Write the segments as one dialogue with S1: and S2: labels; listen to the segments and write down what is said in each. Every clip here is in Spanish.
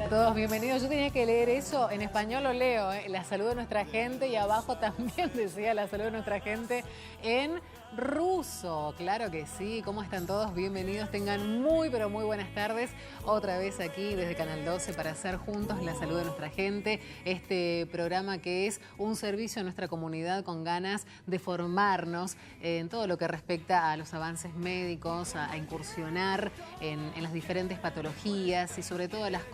S1: todos, bienvenidos. Yo tenía que leer eso, en español lo leo, la salud de nuestra gente, y abajo también decía la salud de nuestra gente en ruso. Claro que sí. ¿Cómo están todos? Bienvenidos. Tengan muy, pero muy buenas tardes. Otra vez aquí desde Canal 12 para hacer juntos la salud de nuestra gente. Este programa que es un servicio a nuestra comunidad con ganas de formarnos en todo lo que respecta a los avances médicos, a incursionar en las diferentes patologías y sobre todo las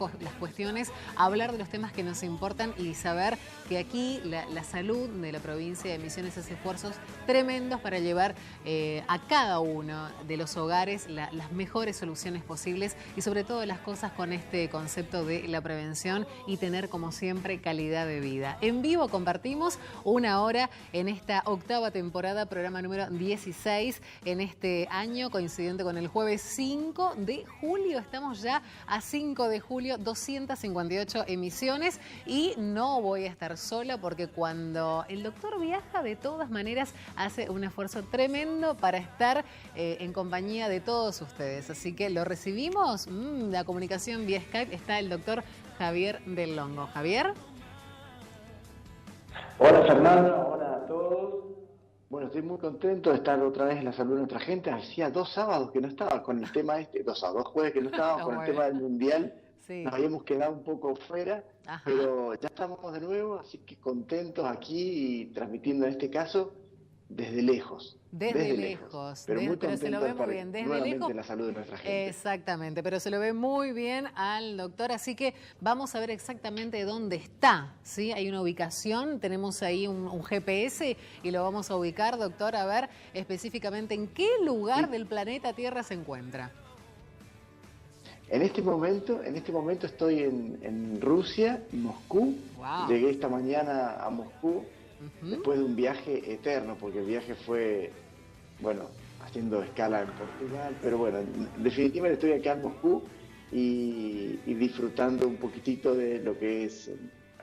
S1: cuestiones, hablar de los temas que nos importan y saber que aquí la salud de la provincia de Misiones hace esfuerzos tremendos para llevar a cada uno de los hogares las mejores soluciones posibles y sobre todo las cosas con este concepto de la prevención y tener como siempre calidad de vida. En vivo compartimos una hora en esta octava temporada, programa número 16 en este año, coincidente con el jueves 5 de julio. Estamos ya a 5 de julio, 258 emisiones y no voy a estar sola porque cuando el doctor viaja, de todas maneras hace un esfuerzo tremendo para estar en compañía de todos ustedes. Así que lo recibimos. La comunicación vía Skype está el doctor Javier Del Longo. Javier.
S2: Hola Fernanda, hola a todos. Bueno, estoy muy contento de estar otra vez en la salud de nuestra gente. Hacía 2 sábados que no estaba con el tema dos jueves que no estaba con el tema del Mundial. Sí. Nos habíamos quedado un poco fuera, pero ya estamos de nuevo, así que contentos aquí y transmitiendo en este caso desde lejos. Desde lejos. Pero se lo ve muy bien. Desde lejos. La salud de nuestra gente.
S1: Exactamente, pero se lo ve muy bien al doctor, así que vamos a ver exactamente dónde está, ¿sí? Hay una ubicación, tenemos ahí un GPS y lo vamos a ubicar, doctor, a ver específicamente en qué lugar del planeta Tierra se encuentra.
S2: En este momento estoy en Rusia, en Moscú. Wow. Llegué esta mañana a Moscú. Después de un viaje eterno, porque el viaje fue, bueno, haciendo escala en Portugal, pero bueno, definitivamente estoy acá en Moscú y disfrutando un poquitito de lo que es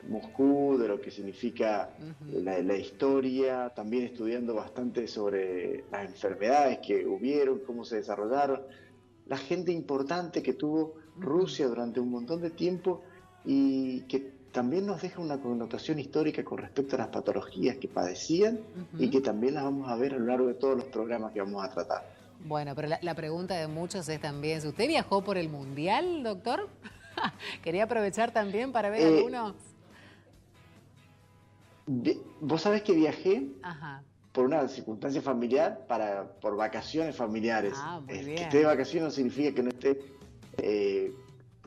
S2: Moscú, de lo que significa la historia, también estudiando bastante sobre las enfermedades que hubieron, cómo se desarrollaron, la gente importante que tuvo Rusia durante un montón de tiempo y que también nos deja una connotación histórica con respecto a las patologías que padecían y que también las vamos a ver a lo largo de todos los programas que vamos a tratar.
S1: Bueno, pero la pregunta de muchos es también, si usted viajó por el Mundial, doctor, quería aprovechar también para ver algunos.
S2: Vos sabés que viajé por una circunstancia familiar, por vacaciones familiares. Que esté de vacaciones no significa que no esté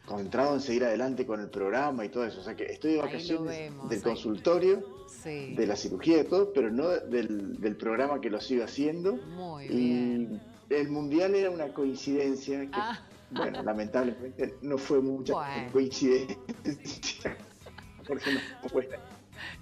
S2: concentrado en seguir adelante con el programa y todo eso. O sea que estoy de vacaciones del consultorio, de la cirugía y todo, pero no del programa que lo sigo haciendo.
S1: Muy bien.
S2: El Mundial era una coincidencia que, bueno, lamentablemente no fue mucha coincidencia. Porque no fue.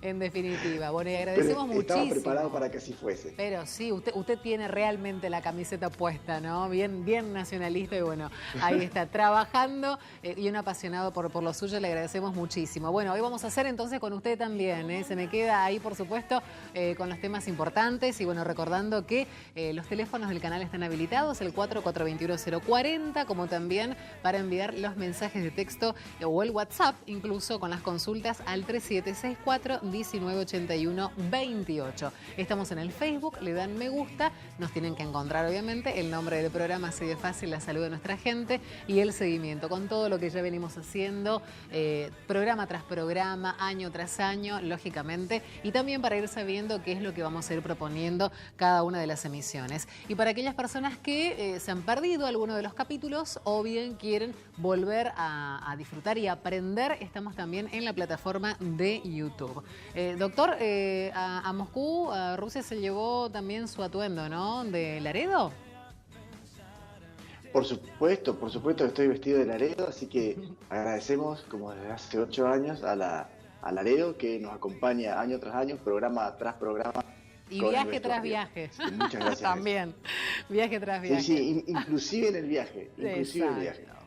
S1: En definitiva, bueno, y agradecemos muchísimo.
S2: Estaba preparado para que así fuese.
S1: Pero sí, usted tiene realmente la camiseta puesta, ¿no? Bien nacionalista y bueno, ahí está, trabajando y un apasionado por lo suyo, le agradecemos muchísimo. Bueno, hoy vamos a hacer entonces con usted también, ¿eh? Se me queda ahí, por supuesto, con los temas importantes y bueno, recordando que los teléfonos del canal están habilitados, el 4421-040, como también para enviar los mensajes de texto o el WhatsApp, incluso con las consultas al 3764-1981-28. Estamos en el Facebook, le dan me gusta, nos tienen que encontrar obviamente el nombre del programa, así de fácil, la salud de nuestra gente y el seguimiento con todo lo que ya venimos haciendo, programa tras programa, año tras año, lógicamente, y también para ir sabiendo qué es lo que vamos a ir proponiendo cada una de las emisiones. Y para aquellas personas que se han perdido alguno de los capítulos o bien quieren volver a disfrutar y aprender, estamos también en la plataforma de YouTube. Doctor, a Moscú, a Rusia se llevó también su atuendo, ¿no? ¿De Laredo?
S2: Por supuesto estoy vestido de Laredo, así que agradecemos, como desde hace 8 años, a Laredo, que nos acompaña año tras año, programa tras programa.
S1: Y viaje tras viaje.
S2: Sí, muchas gracias.
S1: También, viaje tras viaje.
S2: Sí, inclusive en el viaje.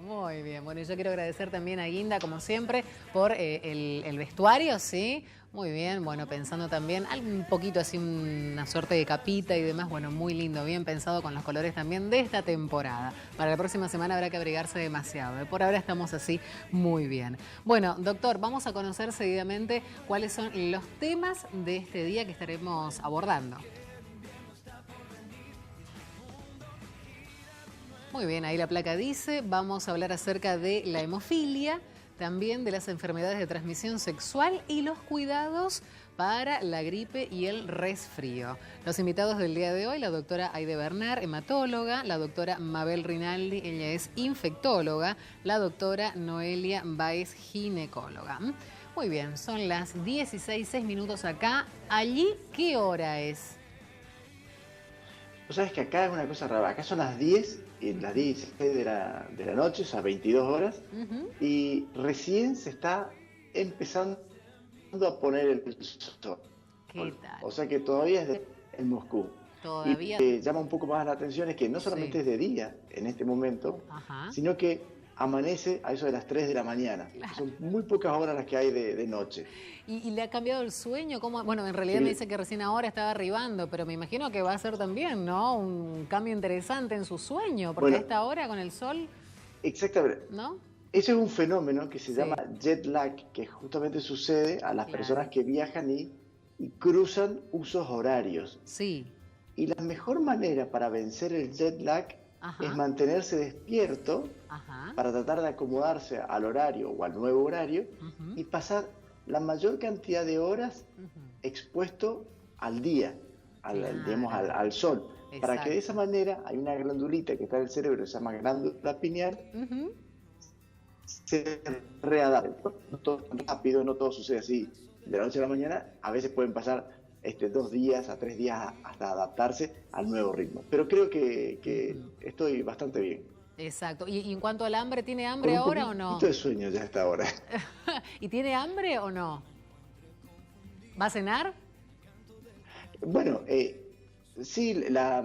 S1: Muy bien. Bueno, yo quiero agradecer también a Guinda, como siempre, por el vestuario, ¿sí? Muy bien, bueno, pensando también un poquito así, una suerte de capita y demás, bueno, muy lindo, bien pensado con los colores también de esta temporada. Para la próxima semana habrá que abrigarse demasiado, ¿eh? Por ahora estamos así muy bien. Bueno, doctor, vamos a conocer seguidamente cuáles son los temas de este día que estaremos abordando. Muy bien, ahí la placa dice, vamos a hablar acerca de la hemofilia, también de las enfermedades de transmisión sexual y los cuidados para la gripe y el resfrío. Los invitados del día de hoy, la doctora Aide Bernard, hematóloga, la doctora Mabel Rinaldi, ella es infectóloga, la doctora Noelia Báez, ginecóloga. Muy bien, son las 16:06 acá. Allí, ¿qué hora es?
S2: Vos sabés que acá es una cosa rara, acá son las 10 y las 16 de la noche, o sea, 22 horas, y recién se está empezando a poner el sol.
S1: ¿Qué tal?
S2: O sea que todavía es en Moscú.
S1: Todavía.
S2: Y llama un poco más la atención es que no solamente es de día en este momento, sino que amanece a eso de las 3 de la mañana. Claro. Son muy pocas horas las que hay de noche.
S1: ¿Y le ha cambiado el sueño? ¿Cómo? Bueno, en realidad me dice que recién ahora estaba arribando, pero me imagino que va a ser también, ¿no? Un cambio interesante en su sueño, porque bueno, a esta hora con el sol...
S2: Exactamente.
S1: ¿No?
S2: Ese es un fenómeno que se llama jet lag, que justamente sucede a las personas que viajan y cruzan usos horarios.
S1: Sí.
S2: Y la mejor manera para vencer el jet lag es mantenerse despierto para tratar de acomodarse al horario o al nuevo horario y pasar la mayor cantidad de horas expuesto al día, digamos, al sol. Exacto. Para que de esa manera hay una glandulita que está en el cerebro, que se llama glándula pineal, se readapta. No todo tan rápido, no todo sucede así de la noche a la mañana. A veces pueden pasar 2 días a 3 días hasta adaptarse al nuevo ritmo. Pero creo que estoy bastante bien.
S1: Exacto. ¿Y en cuanto al hambre, tiene hambre ahora o no?
S2: Un poquito de sueño ya hasta ahora.
S1: ¿Y tiene hambre o no? ¿Va a cenar?
S2: Bueno, sí, la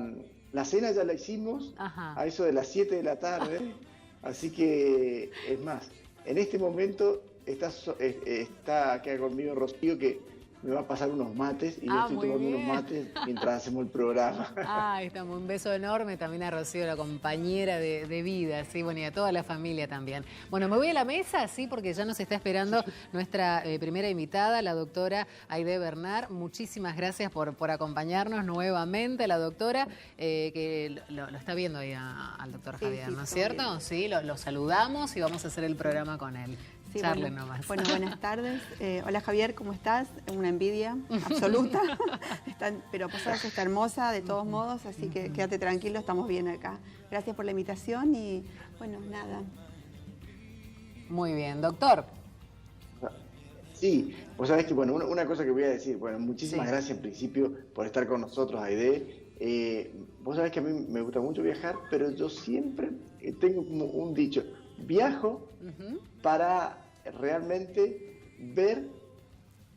S2: cena ya la hicimos a eso de las 7 de la tarde. Así que, es más, en este momento está acá conmigo Rocío, que me va a pasar unos mates y yo estoy tomando unos mates mientras hacemos el programa.
S1: Ahí estamos, un beso enorme también a Rocío, la compañera de vida, sí, bueno, y a toda la familia también. Bueno, me voy a la mesa, sí, porque ya nos está esperando nuestra primera invitada, la doctora Aide Bernard. Muchísimas gracias por acompañarnos nuevamente, la doctora, que lo está viendo ahí al doctor Javier, ¿no es cierto? Sí, lo saludamos y vamos a hacer el programa con él.
S3: Sí, bueno, buenas tardes. Hola Javier, ¿cómo estás? Una envidia absoluta, pero Posadas está hermosa de todos modos, así que quédate tranquilo, estamos bien acá. Gracias por la invitación y bueno, nada.
S1: Muy bien, doctor.
S2: Sí, vos sabés que, bueno, una cosa que voy a decir, bueno, muchísimas gracias en principio por estar con nosotros, Aide. Vos sabés que a mí me gusta mucho viajar, pero yo siempre tengo como un dicho, viajo para realmente ver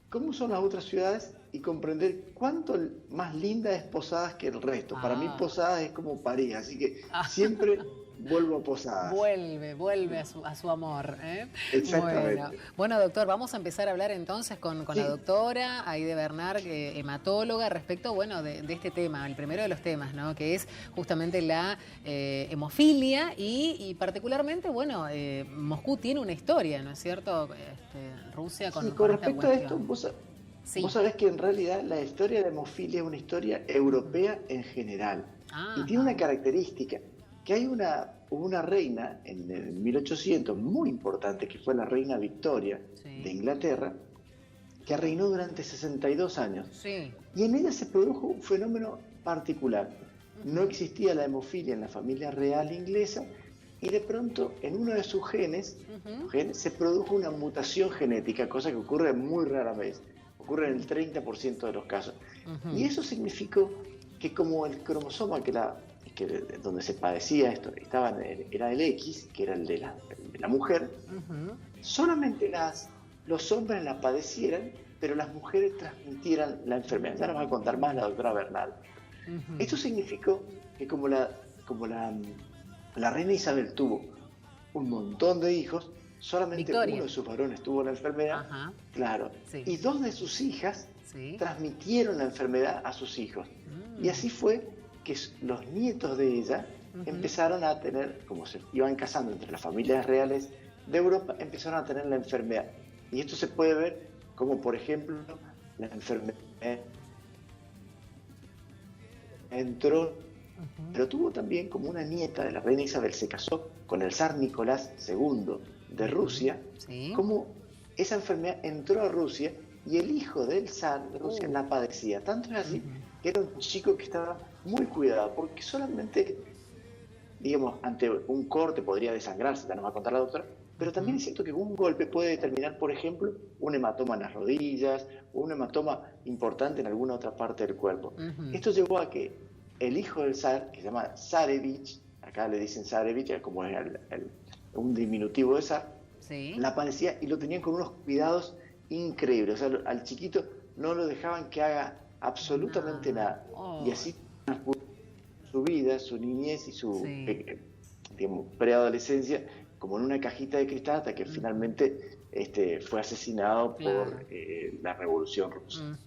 S2: cómo son las otras ciudades y comprender cuánto más linda es Posadas que el resto. Para mí Posadas es como París, así que siempre vuelvo a Posadas.
S1: Vuelve a su amor.
S2: Exactamente.
S1: Bueno, doctor, vamos a empezar a hablar entonces con la doctora Aide Bernard, hematóloga, respecto, de este tema, el primero de los temas, ¿no? Que es justamente la hemofilia y particularmente, Moscú tiene una historia, ¿no es cierto? Rusia con
S2: respecto a esto, vos sabés que en realidad la historia de la hemofilia es una historia europea en general. Y tiene una característica, que hay una reina en el 1800 muy importante, que fue la reina Victoria de Inglaterra, que reinó durante 62 años. Y en ella se produjo un fenómeno particular. No existía la hemofilia en la familia real inglesa y de pronto en uno de sus genes, se produjo una mutación genética, cosa que ocurre muy rara vez. Ocurre en el 30% de los casos. Y eso significó que como el cromosoma donde se padecía esto era el X, que era el de la mujer, solamente los hombres la padecieran, pero las mujeres transmitieran la enfermedad. Ya nos va a contar más la doctora Bernal. Esto significó que como la reina Isabel tuvo un montón de hijos, solamente
S1: Victoria.
S2: uno de sus varones tuvo la enfermedad,
S1: Ajá.
S2: claro,
S1: Sí.
S2: y 2 de sus hijas
S1: Sí.
S2: transmitieron la enfermedad a sus hijos. Y así fue que los nietos de ella empezaron a tener, como se iban casando entre las familias reales de Europa, empezaron a tener la enfermedad. Y esto se puede ver como, por ejemplo, la enfermedad entró, pero tuvo también como una nieta de la reina Isabel, se casó con el zar Nicolás II de Rusia,
S1: Sí.
S2: como esa enfermedad entró a Rusia y el hijo del zar de Rusia la padecía. Tanto es así que era un chico que estaba muy cuidado, porque solamente, digamos, ante un corte podría desangrarse, ya nos va a contar la doctora, pero también es cierto que un golpe puede determinar, por ejemplo, un hematoma en las rodillas o un hematoma importante en alguna otra parte del cuerpo. Esto llevó a que el hijo del zar, que se llama Zarevich, acá le dicen Zarevich, como es un diminutivo de zar,
S1: Sí.
S2: la padecía y lo tenían con unos cuidados increíbles. O sea, al chiquito no lo dejaban que haga absolutamente nada. Y así su vida, su niñez y su digamos, preadolescencia como en una cajita de cristal hasta que finalmente fue asesinado por la Revolución Rusa.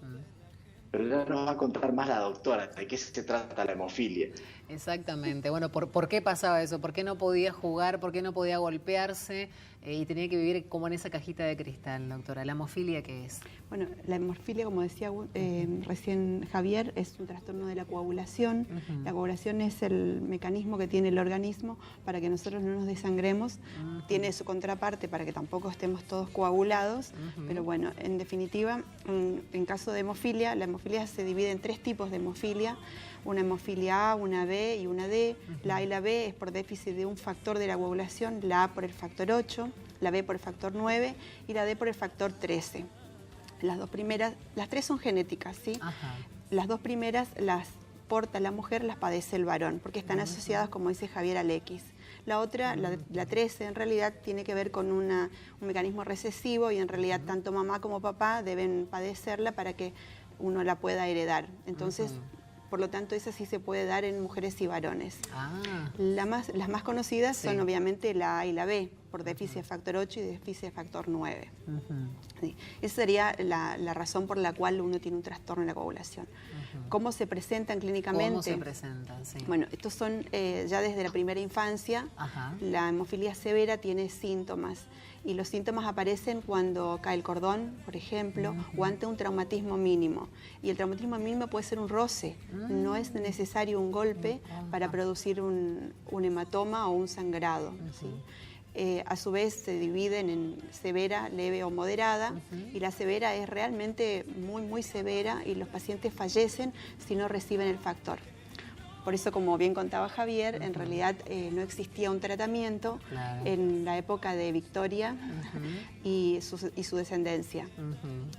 S2: Pero ya nos va a contar más la doctora de qué se trata la hemofilia.
S1: Exactamente. Bueno, ¿por qué pasaba eso? ¿Por qué no podía jugar? ¿Por qué no podía golpearse? Y tenía que vivir como en esa cajita de cristal, doctora. ¿La hemofilia qué es?
S3: Bueno, la hemofilia, como decía recién Javier, es un trastorno de la coagulación. La coagulación es el mecanismo que tiene el organismo para que nosotros no nos desangremos. Tiene su contraparte para que tampoco estemos todos coagulados. Pero bueno, en definitiva, en caso de hemofilia, la hemofilia se divide en 3 tipos de hemofilia. Una hemofilia A, una B y una D. La A y la B es por déficit de un factor de la coagulación, la A por el factor 8, la B por el factor 9 y la D por el factor 13. Las 2 primeras, las 3 son genéticas, ¿sí? Las 2 primeras las porta la mujer, las padece el varón, porque están asociadas, como dice Javier, al X. La otra, la 13, en realidad tiene que ver con un mecanismo recesivo y en realidad tanto mamá como papá deben padecerla para que uno la pueda heredar. Entonces, por lo tanto, esa sí se puede dar en mujeres y varones. Las más conocidas son obviamente la A y la B, por déficit de factor 8 y déficit de factor 9. Sí. Esa sería la razón por la cual uno tiene un trastorno en la coagulación. ¿Cómo se presentan clínicamente?
S1: ¿Cómo se presentan? Sí.
S3: Bueno, estos son ya desde la primera infancia. La hemofilia severa tiene síntomas. Y los síntomas aparecen cuando cae el cordón, por ejemplo, o ante un traumatismo mínimo. Y el traumatismo mínimo puede ser un roce. No es necesario un golpe para producir un hematoma o un sangrado. ¿Sí? A su vez se dividen en severa, leve o moderada, y la severa es realmente muy, muy severa y los pacientes fallecen si no reciben el factor. Por eso, como bien contaba Javier, en realidad no existía un tratamiento en la época de Victoria y su descendencia.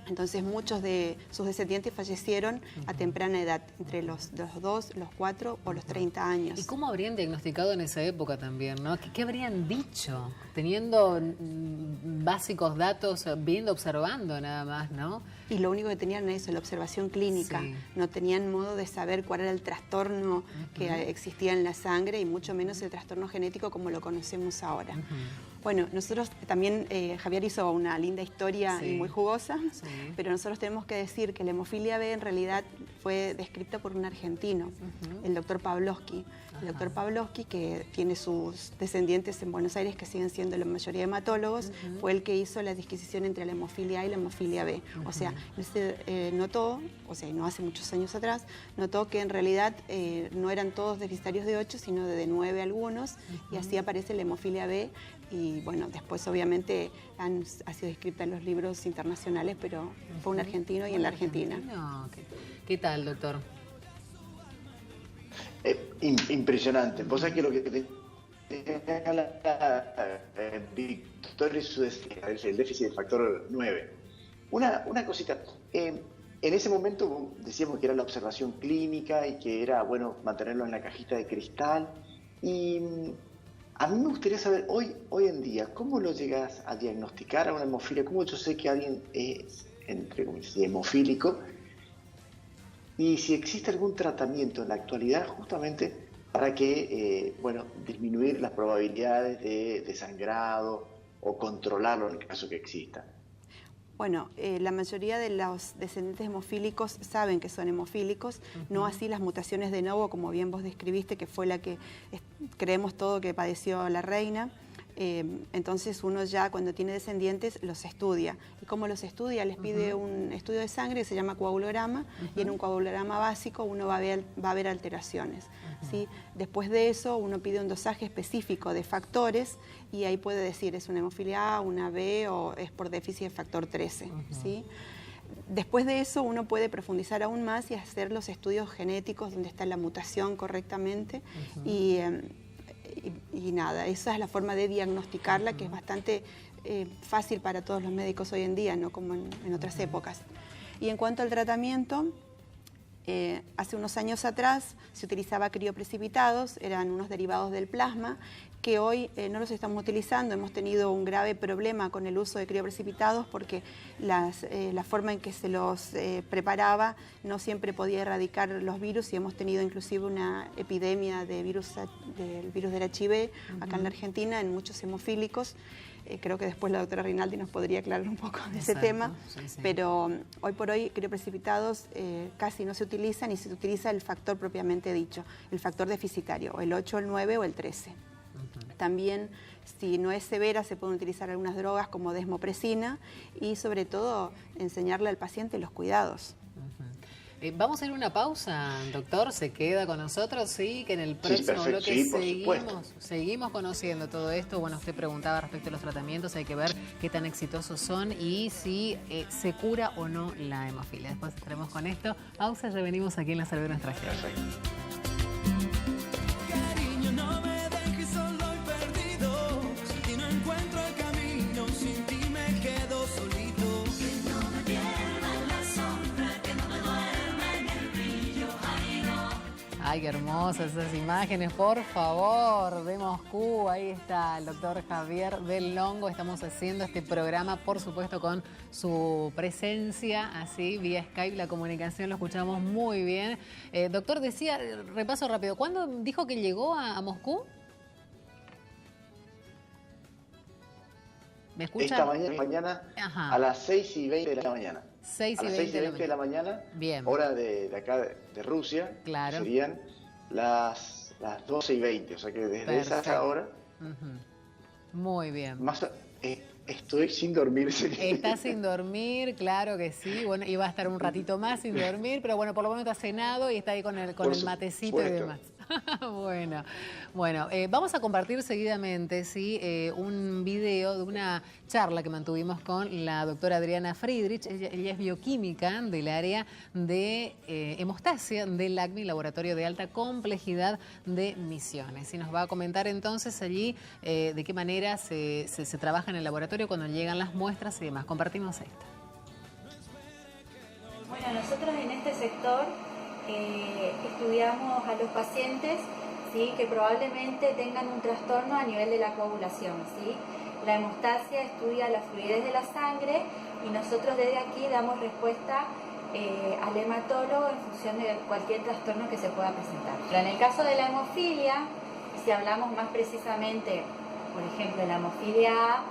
S3: Entonces muchos de sus descendientes fallecieron a temprana edad, entre los 2, los 4 o los 30 años.
S1: ¿Y cómo habrían diagnosticado en esa época también, no? ¿Qué habrían dicho? Teniendo básicos datos, viendo, observando nada más, ¿no?
S3: Y lo único que tenían era eso, la observación clínica. No tenían modo de saber cuál era el trastorno que existía en la sangre y mucho menos el trastorno genético como lo conocemos ahora. Bueno, nosotros también, Javier hizo una linda historia y muy jugosa, pero nosotros tenemos que decir que la hemofilia B en realidad fue descrita por un argentino, el doctor Pavlovsky. El doctor Pavlovsky, que tiene sus descendientes en Buenos Aires, que siguen siendo la mayoría de hematólogos, fue el que hizo la disquisición entre la hemofilia A y la hemofilia B. O sea, él se notó, o sea, no hace muchos años atrás, notó que en realidad no eran todos deficitarios de 8, sino de 9 algunos, y así aparece la hemofilia B. Y bueno, después obviamente ha sido escrita en los libros internacionales, pero fue un argentino y en la Argentina.
S1: ¿Qué tal, doctor?
S2: Impresionante. Vos sabés que lo que tenía la Victoria es el déficit del factor 9. Una cosita. En ese momento decíamos que era la observación clínica y que era bueno mantenerlo en la cajita de cristal. Y a mí me gustaría saber, hoy en día, ¿cómo lo llegas a diagnosticar a una hemofilia? ¿Cómo yo sé que alguien es, entre comillas, hemofílico? Y si existe algún tratamiento en la actualidad justamente para que, disminuir las probabilidades de desangrado o controlarlo en el caso que exista?
S3: Bueno, la mayoría de los descendientes hemofílicos saben que son hemofílicos, no así las mutaciones de novo, como bien vos describiste, que fue la que creemos todo que padeció la reina. Entonces uno ya cuando tiene descendientes los estudia. ¿Y cómo los estudia? Les pide un estudio de sangre que se llama coagulograma, y en un coagulograma básico uno va a ver alteraciones. ¿Sí? Después de eso uno pide un dosaje específico de factores y ahí puede decir es una hemofilia A, una B o es por déficit de factor 13. ¿Sí? Después de eso uno puede profundizar aún más y hacer los estudios genéticos donde está la mutación correctamente y nada, esa es la forma de diagnosticarla, que es bastante fácil para todos los médicos hoy en día, no como en otras épocas. Y en cuanto al tratamiento, hace unos años atrás se utilizaba crioprecipitados, eran unos derivados del plasma, que hoy no los estamos utilizando. Hemos tenido un grave problema con el uso de crioprecipitados porque la forma en que se los preparaba no siempre podía erradicar los virus, y hemos tenido inclusive una epidemia del virus del HIV acá en la Argentina, en muchos hemofílicos. Creo que después la doctora Rinaldi nos podría aclarar un poco de ese tema, sí. Pero hoy por hoy crioprecipitados casi no se utilizan, y se utiliza el factor propiamente dicho, el factor deficitario, o el 8, el 9 o el 13. También, si no es severa, se pueden utilizar algunas drogas como desmopresina, y sobre todo enseñarle al paciente los cuidados.
S1: Vamos a ir a una pausa, doctor, se queda con nosotros, sí, que en el próximo bloque seguimos conociendo todo esto. Bueno, usted preguntaba respecto a los tratamientos, hay que ver qué tan exitosos son y si se cura o no la hemofilia. Después estaremos con esto. Pausa, ya venimos aquí en La Salud de Nuestra Gente.
S2: Perfecto.
S1: Ay, qué hermosas esas imágenes, por favor, de Moscú. Ahí está el doctor Javier Del Longo. Estamos haciendo este programa, por supuesto, con su presencia, así, vía Skype, la comunicación, lo escuchamos muy bien. Doctor, decía, repaso rápido, ¿cuándo dijo que llegó a Moscú? ¿Me escucha?
S2: Esta mañana a las 6:20 de la mañana.
S1: 6:20
S2: de la mañana,
S1: bien.
S2: Hora de acá de Rusia,
S1: claro.
S2: Serían las 12:20, o sea que desde esa hora...
S1: Muy bien.
S2: Estoy sin dormir.
S1: Está sin dormir, claro que sí. Bueno, iba a estar un ratito más sin dormir, pero bueno, por lo menos está cenado y está ahí con el matecito y demás. Bueno, vamos a compartir seguidamente, ¿sí? Un video de una charla que mantuvimos con la doctora Adriana Friedrich. Ella es bioquímica del área de hemostasia del ACMI, Laboratorio de Alta Complejidad de Misiones. Y nos va a comentar entonces allí de qué manera se trabaja en el laboratorio cuando llegan las muestras y demás. Compartimos esto.
S4: Bueno, nosotros en este sector estudiamos a los pacientes, ¿sí?, que probablemente tengan un trastorno a nivel de la coagulación, ¿sí? La hemostasia estudia la fluidez de la sangre y nosotros desde aquí damos respuesta al hematólogo en función de cualquier trastorno que se pueda presentar. Pero en el caso de la hemofilia, si hablamos más precisamente, por ejemplo, de la hemofilia A,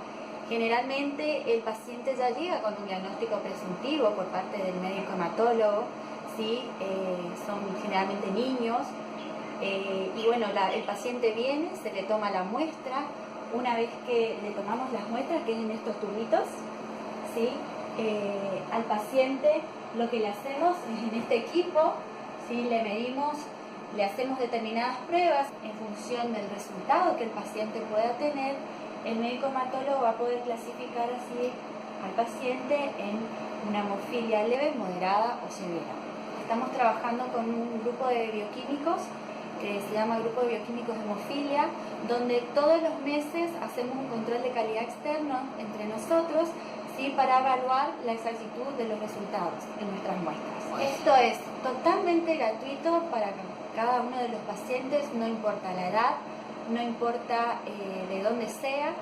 S4: generalmente el paciente ya llega con un diagnóstico presuntivo por parte del médico hematólogo, ¿sí? Son generalmente niños, y bueno, el paciente viene, se le toma la muestra. Una vez que le tomamos las muestras, que es en estos tubitos, ¿sí? Al paciente lo que le hacemos es en este equipo, ¿sí? Le medimos, le hacemos determinadas pruebas en función del resultado que el paciente pueda tener. El médico hematólogo va a poder clasificar así al paciente en una hemofilia leve, moderada o severa. Estamos trabajando con un grupo de bioquímicos que se llama Grupo de Bioquímicos de Hemofilia, donde todos los meses hacemos un control de calidad externo entre nosotros, ¿sí?, para evaluar la exactitud de los resultados de nuestras muestras. Esto es totalmente gratuito para cada uno de los pacientes, no importa la edad, no importa de dónde sea,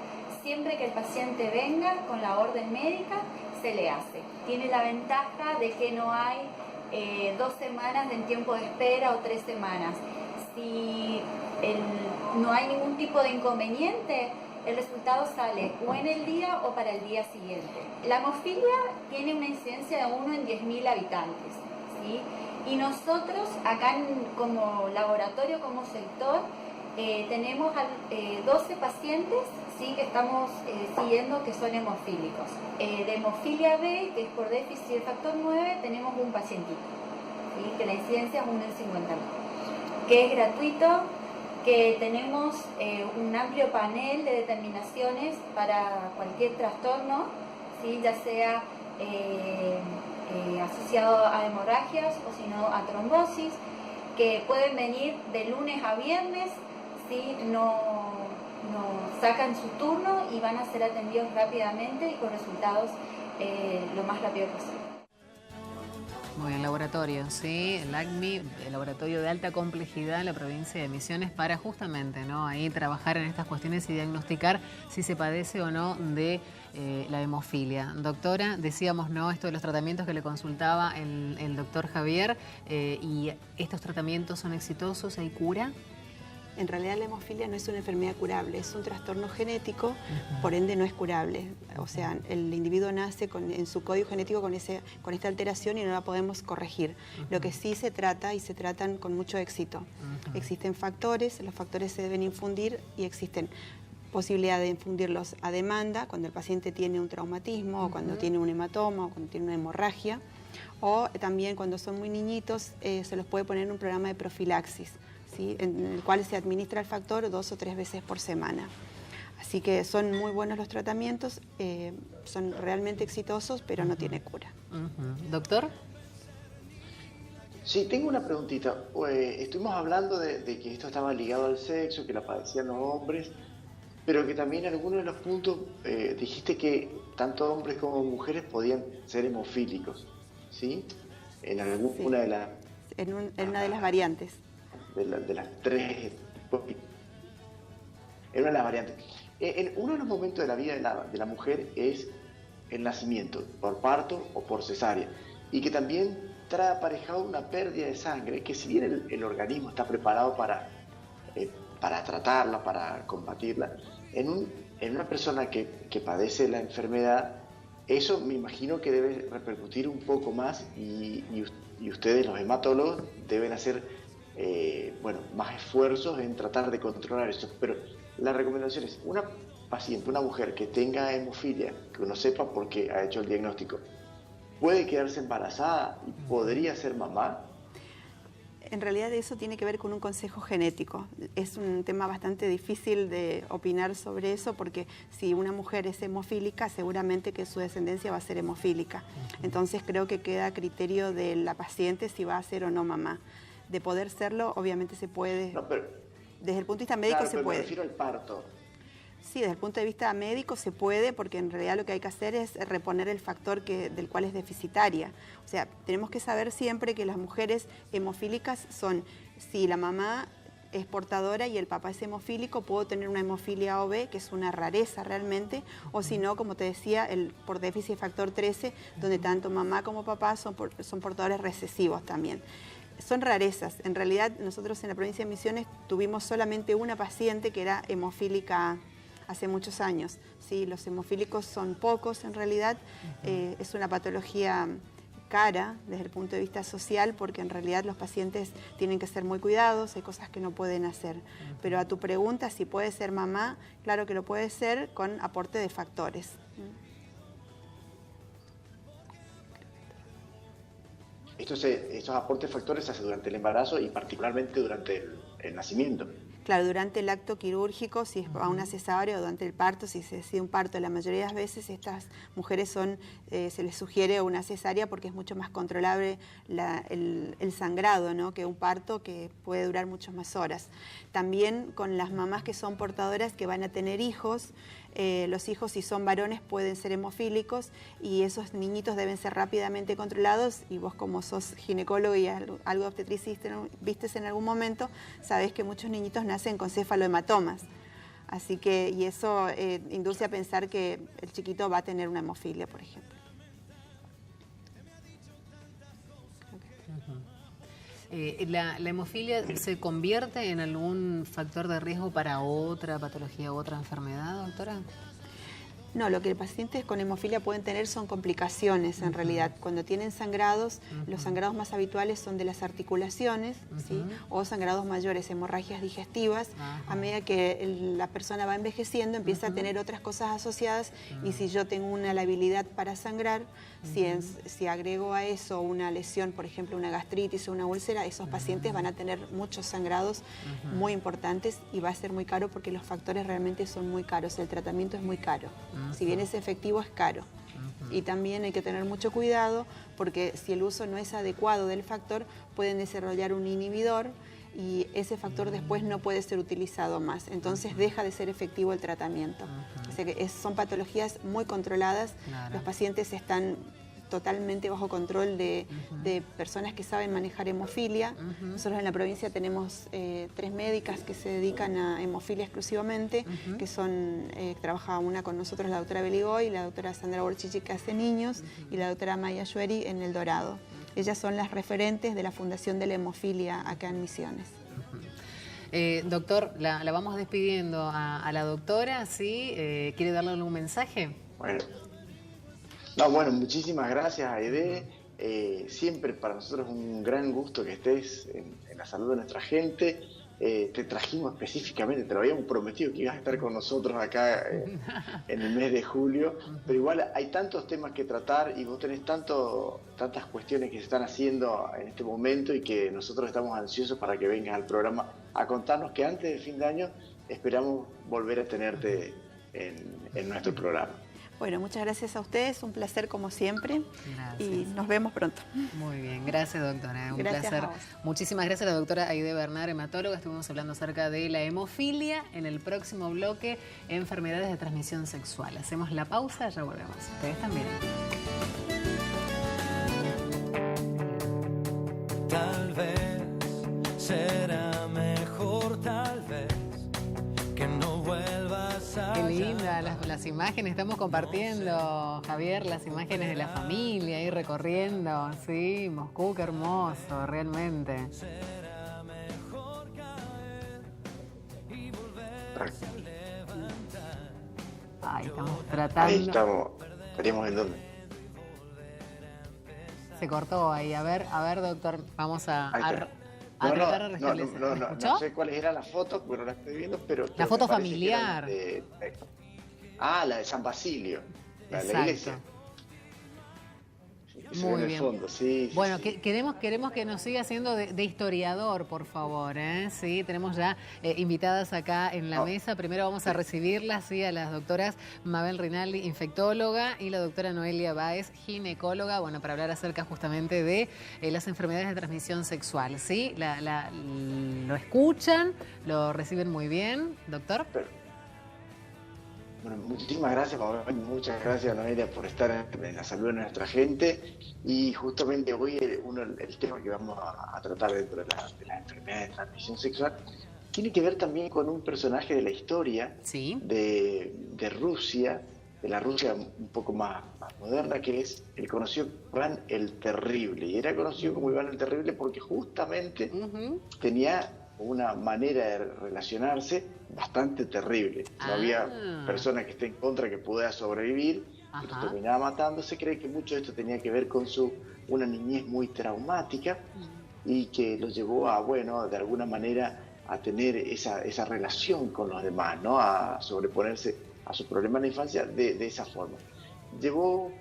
S4: siempre que el paciente venga con la orden médica, se le hace. Tiene la ventaja de que no hay 2 semanas en tiempo de espera o 3 semanas. Si no hay ningún tipo de inconveniente, el resultado sale o en el día o para el día siguiente. La hemofilia tiene una incidencia de 1 en 10.000 habitantes, ¿sí? Y nosotros acá como laboratorio, como sector, tenemos 12 pacientes, ¿sí?, que estamos siguiendo que son hemofílicos. De hemofilia B, que es por déficit del factor 9, tenemos un pacientito, ¿sí?, que la incidencia es 1 en 50.000, que es gratuito, que tenemos un amplio panel de determinaciones para cualquier trastorno, ¿sí?, ya sea asociado a hemorragias o si no a trombosis, que pueden venir de lunes a viernes, ¿sí? No sacan su turno y van a ser atendidos rápidamente y con resultados lo más rápido posible.
S1: Muy bien, laboratorio, sí, el ACMI, el laboratorio de alta complejidad en la provincia de Misiones, para justamente, ¿no?, ahí trabajar en estas cuestiones y diagnosticar si se padece o no de la hemofilia. Doctora, decíamos, ¿no?, esto de los tratamientos que le consultaba el doctor Javier, y estos tratamientos son exitosos, ¿hay cura?
S3: En realidad la hemofilia no es una enfermedad curable, es un trastorno genético, por ende no es curable. O sea, el individuo nace en su código genético con esta alteración y no la podemos corregir. Lo que sí se trata, y se tratan con mucho éxito. Existen factores, los factores se deben infundir y existen posibilidad de infundirlos a demanda cuando el paciente tiene un traumatismo o cuando tiene un hematoma o cuando tiene una hemorragia, o también cuando son muy niñitos se los puede poner en un programa de profilaxis, ¿sí?, en el cual se administra el factor 2 o 3 veces por semana. Así que son muy buenos los tratamientos, son realmente exitosos, pero no tiene cura.
S1: ¿Doctor?
S2: Sí, tengo una preguntita. Estuvimos hablando de que esto estaba ligado al sexo, que la padecían los hombres, pero que también en algunos de los puntos dijiste que tanto hombres como mujeres podían ser hemofílicos, ¿sí? En alguna de las...
S3: En una de las variantes.
S2: De las 3, en una de las variantes. En uno de los momentos de la vida de la mujer es el nacimiento, por parto o por cesárea, y que también trae aparejado una pérdida de sangre, que si bien el organismo está preparado para tratarla, para combatirla, en una persona que padece la enfermedad, eso me imagino que debe repercutir un poco más y ustedes, los hematólogos, deben hacer más esfuerzos en tratar de controlar eso. Pero la recomendación es, una paciente, una mujer que tenga hemofilia, que uno sepa porque ha hecho el diagnóstico, ¿puede quedarse embarazada y podría ser mamá?
S3: En realidad eso tiene que ver con un consejo genético. Es un tema bastante difícil de opinar sobre eso porque si una mujer es hemofílica, seguramente que su descendencia va a ser hemofílica. Entonces creo que queda a criterio de la paciente si va a ser o no mamá. De poder serlo, obviamente se puede.
S2: No, pero,
S3: desde el punto de vista médico
S2: claro,
S3: se
S2: pero
S3: puede.
S2: Me refiero al parto.
S3: Sí, desde el punto de vista médico se puede, porque en realidad lo que hay que hacer es reponer el factor del cual es deficitaria. O sea, tenemos que saber siempre que las mujeres hemofílicas son, si la mamá es portadora y el papá es hemofílico, puedo tener una hemofilia OB, que es una rareza realmente, o si no, como te decía, por déficit de factor 13, donde tanto mamá como papá son portadores recesivos también. Son rarezas. En realidad, nosotros en la provincia de Misiones tuvimos solamente una paciente que era hemofílica hace muchos años. ¿Sí? Los hemofílicos son pocos en realidad. Es una patología cara desde el punto de vista social porque en realidad los pacientes tienen que ser muy cuidados, hay cosas que no pueden hacer. Pero a tu pregunta, si puede ser mamá, claro que lo puede ser con aporte de factores.
S2: Estos aportes de factores se hacen durante el embarazo y particularmente durante el nacimiento.
S3: Claro, durante el acto quirúrgico, si es a una cesárea o durante el parto, si se decide un parto, la mayoría de las veces estas mujeres se les sugiere una cesárea porque es mucho más controlable el sangrado, ¿no?, que un parto que puede durar muchas más horas. También con las mamás que son portadoras que van a tener hijos, los hijos, si son varones, pueden ser hemofílicos y esos niñitos deben ser rápidamente controlados, y vos, como sos ginecólogo y algo obstetricista vistes en algún momento, sabés que muchos niñitos nacen con cefalohematomas. Así que, y eso induce a pensar que el chiquito va a tener una hemofilia, por ejemplo.
S1: ¿La hemofilia se convierte en algún factor de riesgo para otra patología u otra enfermedad, doctora?
S3: No, lo que los pacientes con hemofilia pueden tener son complicaciones en realidad. Cuando tienen sangrados, los sangrados más habituales son de las articulaciones, ¿sí? O sangrados mayores, hemorragias digestivas. A medida que la persona va envejeciendo, empieza a tener otras cosas asociadas y si yo tengo una labilidad para sangrar, si agrego a eso una lesión, por ejemplo una gastritis o una úlcera, esos pacientes van a tener muchos sangrados muy importantes y va a ser muy caro porque los factores realmente son muy caros, el tratamiento es muy caro. Si bien es efectivo, es caro. Y también hay que tener mucho cuidado porque si el uso no es adecuado del factor, pueden desarrollar un inhibidor y ese factor después no puede ser utilizado más. Entonces deja de ser efectivo el tratamiento. O sea que son patologías muy controladas. Los pacientes están totalmente bajo control de personas que saben manejar hemofilia. Nosotros en la provincia tenemos 3 médicas que se dedican a hemofilia exclusivamente, que son, trabaja una con nosotros la doctora Beligoy, la doctora Sandra Borchichi que hace niños y la doctora Maya Yueri en El Dorado. Ellas son las referentes de la Fundación de la Hemofilia acá en Misiones.
S1: Doctor, la vamos despidiendo a la doctora, ¿sí? ¿Quiere darle algún mensaje?
S2: Bueno, muchísimas gracias, Aide. Siempre para nosotros es un gran gusto que estés en la salud de nuestra gente. Te trajimos específicamente, te lo habíamos prometido que ibas a estar con nosotros acá en el mes de julio, pero igual hay tantos temas que tratar y vos tenés tantas cuestiones que se están haciendo en este momento y que nosotros estamos ansiosos para que vengas al programa a contarnos que antes del fin de año esperamos volver a tenerte en nuestro programa.
S3: Bueno, muchas gracias a ustedes, un placer como siempre.
S1: Gracias.
S3: Y nos vemos pronto.
S1: Muy bien, gracias doctora, un
S3: gracias
S1: placer.
S3: A vos.
S1: Muchísimas gracias a la doctora Aide Bernard, hematóloga. Estuvimos hablando acerca de la hemofilia. En el próximo bloque, enfermedades de transmisión sexual. Hacemos la pausa, ya volvemos. Ustedes también.
S5: Tal vez será mejor, tal vez que no vuelvas a...
S1: Qué linda las imágenes, estamos compartiendo, Javier, las imágenes de la familia, ahí recorriendo, sí, Moscú, qué hermoso, realmente.
S5: Será mejor caer y volverse a levantar.
S1: Ay, estamos tratando...
S2: Ahí estamos, estaríamos en dónde.
S1: Se cortó ahí, a ver, doctor, vamos a tratar de restablecer.
S2: No sé cuáles eran las fotos, pero no las estoy viendo, pero...
S1: La foto familiar.
S2: La de San Basilio, la de la iglesia.
S1: Muy bien.
S2: Fondo, sí,
S1: bueno,
S2: sí.
S1: Queremos que nos siga haciendo de historiador, por favor. Sí, tenemos ya invitadas acá en la mesa. Primero vamos a recibirlas, sí, a las doctoras Mabel Rinaldi, infectóloga, y la doctora Noelia Báez, ginecóloga, bueno, para hablar acerca justamente de las enfermedades de transmisión sexual. ¿Sí? Lo escuchan, lo reciben muy bien, doctor.
S2: Bueno, muchísimas gracias, muchas gracias, Noelia, por estar en la salud de nuestra gente. Y justamente hoy el tema que vamos a tratar dentro de las enfermedades de transmisión sexual tiene que ver también con un personaje de la historia de Rusia, de la Rusia un poco más moderna, que es el conocido Iván el Terrible. Y era conocido como Iván el Terrible porque justamente tenía una manera de relacionarse bastante terrible. No había persona que esté en contra que pudiera sobrevivir y lo terminaba matando. Se cree que mucho de esto tenía que ver con una niñez muy traumática y que lo llevó a, bueno, de alguna manera a tener esa relación con los demás, ¿no? A sobreponerse a sus problemas en la infancia de esa forma. Llevó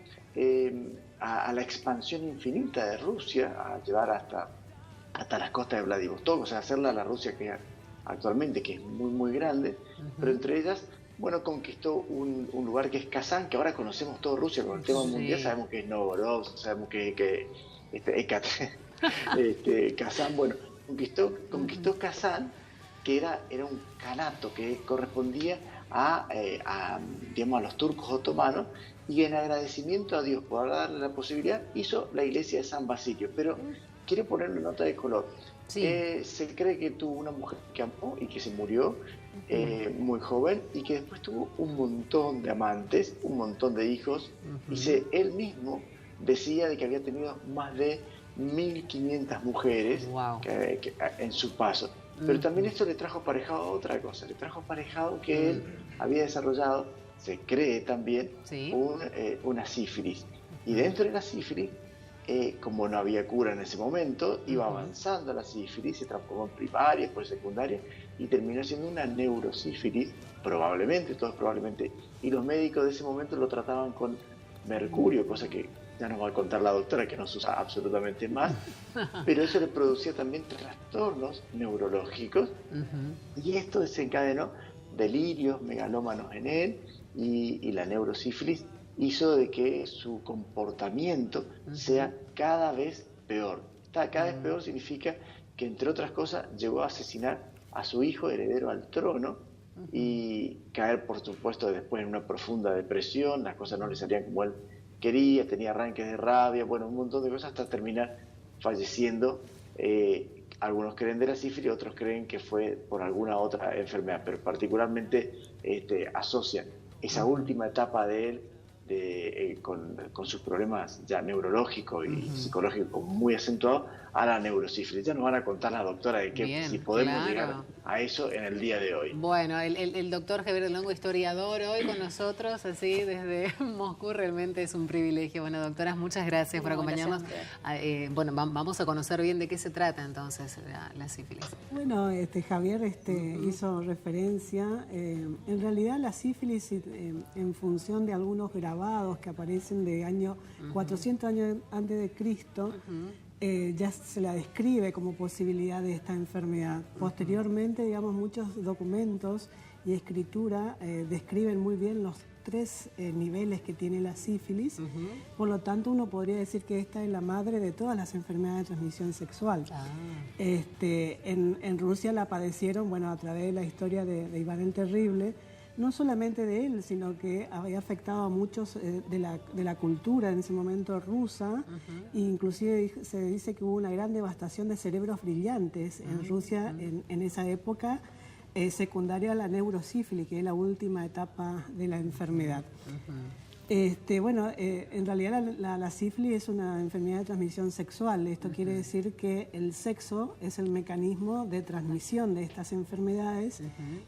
S2: a la expansión infinita de Rusia, a llevar hasta las costas de Vladivostok, o sea, hacerla la Rusia que actualmente, que es muy, muy grande, pero entre ellas, bueno, conquistó un lugar que es Kazán, que ahora conocemos todo Rusia con el tema mundial, sabemos que es Novgorod, sabemos que Kazán, bueno, conquistó Kazán, que era un kanato que correspondía a los turcos otomanos, y en agradecimiento a Dios por darle la posibilidad, hizo la iglesia de San Basilio. Pero quiero ponerle nota de color. Se cree que tuvo una mujer que amó y que se murió muy joven, y que después tuvo un montón de amantes, un montón de hijos, y él mismo decía de que había tenido más de 1.500 mujeres en su paso. Pero también esto le trajo aparejado otra cosa, le trajo aparejado que él había desarrollado, se cree también, una sífilis. Y dentro de la sífilis, como no había cura en ese momento, iba avanzando la sífilis, se transformó en primaria, después secundaria, y terminó siendo una neurosífilis, probablemente, todos probablemente. Y los médicos de ese momento lo trataban con mercurio, cosa que ya nos va a contar la doctora, que no se usa absolutamente más, pero eso le producía también trastornos neurológicos, y esto desencadenó delirios megalómanos en él, y la neurosífilis hizo de que su comportamiento sea cada vez peor. Cada vez peor significa que, entre otras cosas, llegó a asesinar a su hijo heredero al trono, y caer, por supuesto, después en una profunda depresión. Las cosas no le salían como él quería, tenía arranques de rabia, bueno, un montón de cosas, hasta terminar falleciendo. Algunos creen de la sífilis, otros creen que fue por alguna otra enfermedad, pero particularmente asocian esa última etapa de él con sus problemas ya neurológicos y psicológicos muy acentuados a la neurosífilis. Ya nos van a contar la doctora de que si podemos llegar a eso en el día de hoy.
S1: Bueno, el doctor Javier Longo, historiador, hoy con nosotros, así desde Moscú, realmente es un privilegio. Bueno, doctoras, muchas gracias por acompañarnos. Bueno, vamos a conocer bien de qué se trata entonces la sífilis.
S6: Bueno, Javier hizo referencia, en realidad la sífilis, en función de algunos grabados que aparecen de año 400 años antes de Cristo, ya se la describe como posibilidad de esta enfermedad. Posteriormente, digamos, muchos documentos y escritura describen muy bien los 3 niveles que tiene la sífilis. Por lo tanto, uno podría decir que esta es la madre de todas las enfermedades de transmisión sexual. En Rusia la padecieron, bueno, a través de la historia de Iván el Terrible, no solamente de él, sino que había afectado a muchos de la cultura en ese momento rusa, e inclusive se dice que hubo una gran devastación de cerebros brillantes en Rusia en esa época, secundaria a la neurosífilis, que es la última etapa de la enfermedad. Bueno, en realidad la sífilis es una enfermedad de transmisión sexual. Esto quiere decir que el sexo es el mecanismo de transmisión de estas enfermedades.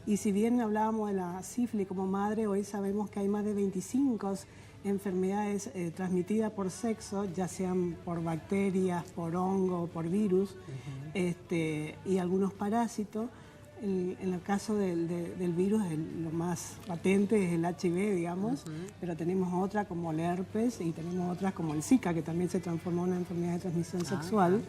S6: Y si bien hablábamos de la sífilis como madre, hoy sabemos que hay más de 25 enfermedades transmitidas por sexo, ya sean por bacterias, por hongo, por virus, y algunos parásitos. En el caso del virus, lo más patente es el HIV, digamos, pero tenemos otra como el herpes y tenemos otras como el Zika, que también se transformó en una enfermedad de transmisión sexual.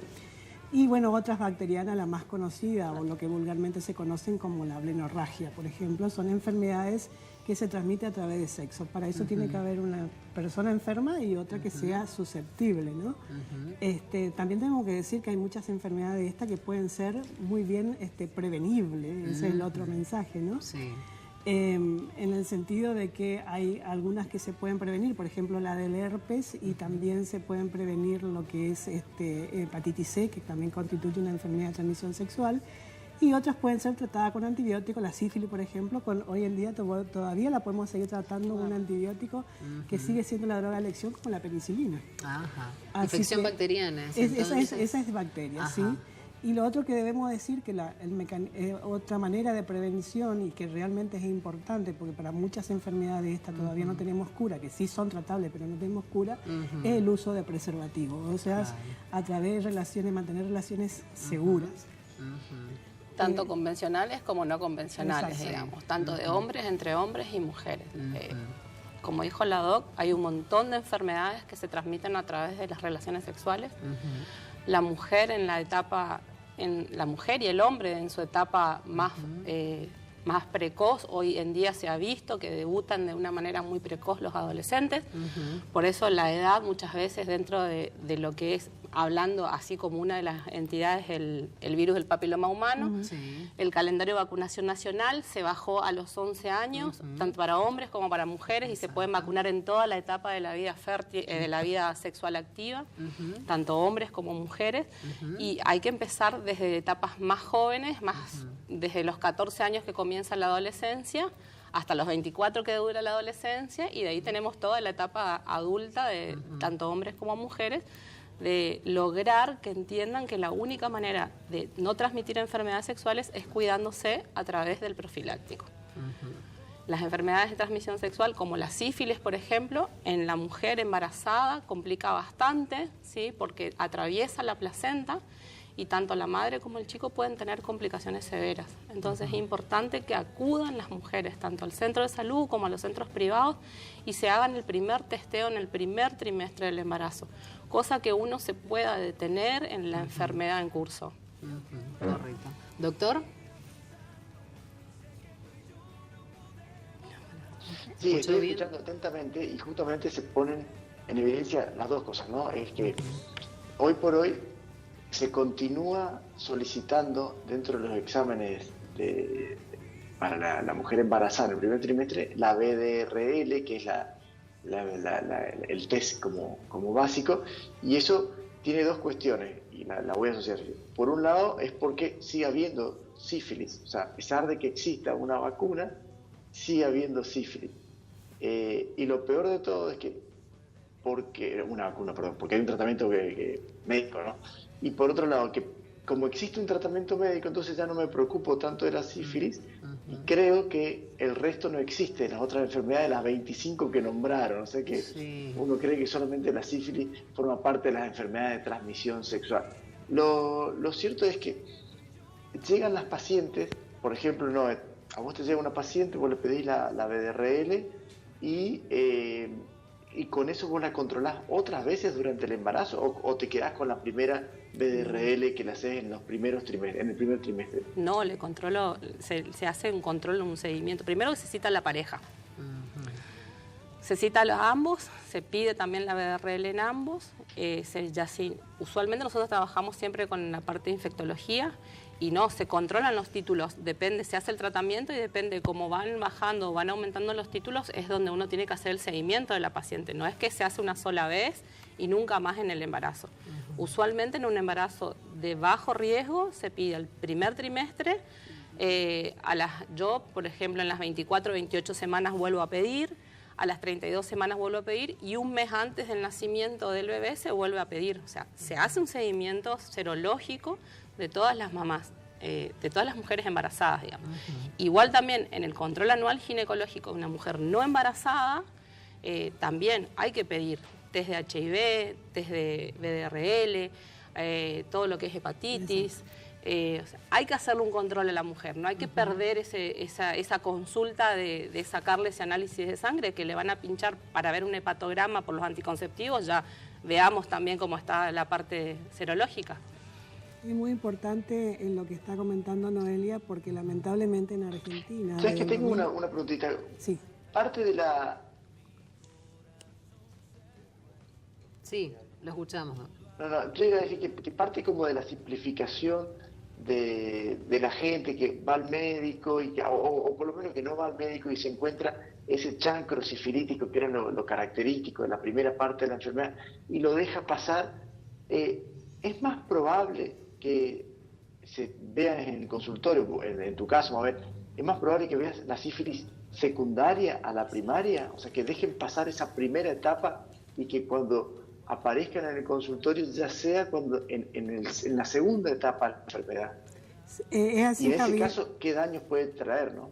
S6: Y bueno, otras bacterianas, la más conocida, o lo que vulgarmente se conocen como la blenorragia, por ejemplo, son enfermedades que se transmiten a través de sexo. Para eso tiene que haber una persona enferma y otra que sea susceptible, ¿no? También tengo que decir que hay muchas enfermedades de estas que pueden ser muy bien prevenibles. Ese es el otro mensaje, ¿no? Sí. En el sentido de que hay algunas que se pueden prevenir, por ejemplo la del herpes, y también se pueden prevenir lo que es hepatitis C, que también constituye una enfermedad de transmisión sexual, y otras pueden ser tratadas con antibióticos. La sífilis, por ejemplo, hoy en día todavía la podemos seguir tratando con un antibiótico que sigue siendo la droga de elección, como la penicilina.
S1: Infección bacteriana.
S6: Esa es bacteria, sí. Y lo otro que debemos decir, que otra manera de prevención, y que realmente es importante, porque para muchas enfermedades estas todavía no tenemos cura, que sí son tratables, pero no tenemos cura, es el uso de preservativos. O sea, a través de relaciones, mantener relaciones seguras.
S7: Tanto convencionales como no convencionales, digamos, tanto de hombres, entre hombres y mujeres. Como dijo la doc, hay un montón de enfermedades que se transmiten a través de las relaciones sexuales. La mujer la mujer y el hombre en su etapa más precoz, hoy en día se ha visto que debutan de una manera muy precoz los adolescentes. Por eso la edad muchas veces dentro de lo que es, hablando así como una de las entidades, el virus del papiloma humano, el calendario de vacunación nacional se bajó a los 11 años, tanto para hombres como para mujeres, y se pueden vacunar en toda la etapa de la vida fértil, de la vida sexual activa, tanto hombres como mujeres, y hay que empezar desde etapas más jóvenes, desde los 14 años que comienza la adolescencia, hasta los 24 que dura la adolescencia, y de ahí tenemos toda la etapa adulta de tanto hombres como mujeres, de lograr que entiendan que la única manera de no transmitir enfermedades sexuales es cuidándose a través del profiláctico. Las enfermedades de transmisión sexual, como la sífilis, por ejemplo, en la mujer embarazada complica bastante, ¿sí? Porque atraviesa la placenta y tanto la madre como el chico pueden tener complicaciones severas. Entonces es importante que acudan las mujeres tanto al centro de salud como a los centros privados y se hagan el primer testeo en el primer trimestre del embarazo, cosa que uno se pueda detener en la enfermedad en curso.
S1: Correcto. ¿Doctor?
S2: Sí, estoy escuchando atentamente y justamente se ponen en evidencia las dos cosas, ¿no? Es que hoy por hoy se continúa solicitando dentro de los exámenes para la mujer embarazada en el primer trimestre la BDRL, que es el test como básico, y eso tiene dos cuestiones y la voy a asociar. Por un lado es porque sigue habiendo sífilis, o sea, a pesar de que exista una vacuna, sigue habiendo sífilis. Y lo peor de todo es que porque hay un tratamiento médico, ¿no? Y por otro lado, que como existe un tratamiento médico, entonces ya no me preocupo tanto de la sífilis y creo que el resto no existe, las otras enfermedades, las 25 que nombraron, o sea que uno cree que solamente la sífilis forma parte de las enfermedades de transmisión sexual. Lo cierto es que llegan las pacientes, por ejemplo, a vos te llega una paciente, vos le pedís la BDRL y con eso vos la controlás otras veces durante el embarazo o te quedás con la primera BDRL que la haces en los primeros trimestres, en el primer trimestre.
S7: No, le controlo, se hace un control, un seguimiento. Primero que se cita la pareja. Se cita a ambos, se pide también la BDRL en ambos. Usualmente nosotros trabajamos siempre con la parte de infectología y no, se controlan los títulos, depende, se hace el tratamiento y depende cómo van bajando o van aumentando los títulos, es donde uno tiene que hacer el seguimiento de la paciente. No es que se hace una sola vez y nunca más en el embarazo. Usualmente en un embarazo de bajo riesgo se pide el primer trimestre, yo, por ejemplo, en las 24 o 28 semanas vuelvo a pedir, a las 32 semanas vuelvo a pedir y un mes antes del nacimiento del bebé se vuelve a pedir. O sea, se hace un seguimiento serológico de todas las mamás, de todas las mujeres embarazadas, digamos. Igual también en el control anual ginecológico de una mujer no embarazada, también hay que pedir test de HIV, test de BDRL, todo lo que es hepatitis. O sea, hay que hacerle un control a la mujer, no hay que perder esa consulta de sacarle ese análisis de sangre que le van a pinchar para ver un hepatograma por los anticonceptivos, ya veamos también cómo está la parte serológica.
S6: Es muy importante en lo que está comentando Noelia, porque lamentablemente en Argentina...
S2: ¿Sabes que tengo una preguntita?
S6: Sí.
S2: Parte de la...
S1: Sí, lo escuchamos.
S2: No, yo iba a decir que parte como de la simplificación de la gente que va al médico o por lo menos que no va al médico y se encuentra ese chancro sifilítico que era lo característico de la primera parte de la enfermedad y lo deja pasar. Es más probable que se vea en el consultorio, en tu caso, a ver, es más probable que veas la sífilis secundaria a la primaria, o sea, que dejen pasar esa primera etapa y que cuando aparezcan en el consultorio ya sea cuando en la segunda etapa de la enfermedad.
S6: Es así,
S2: y en ese
S6: Javier,
S2: caso, ¿qué daños puede traer, no?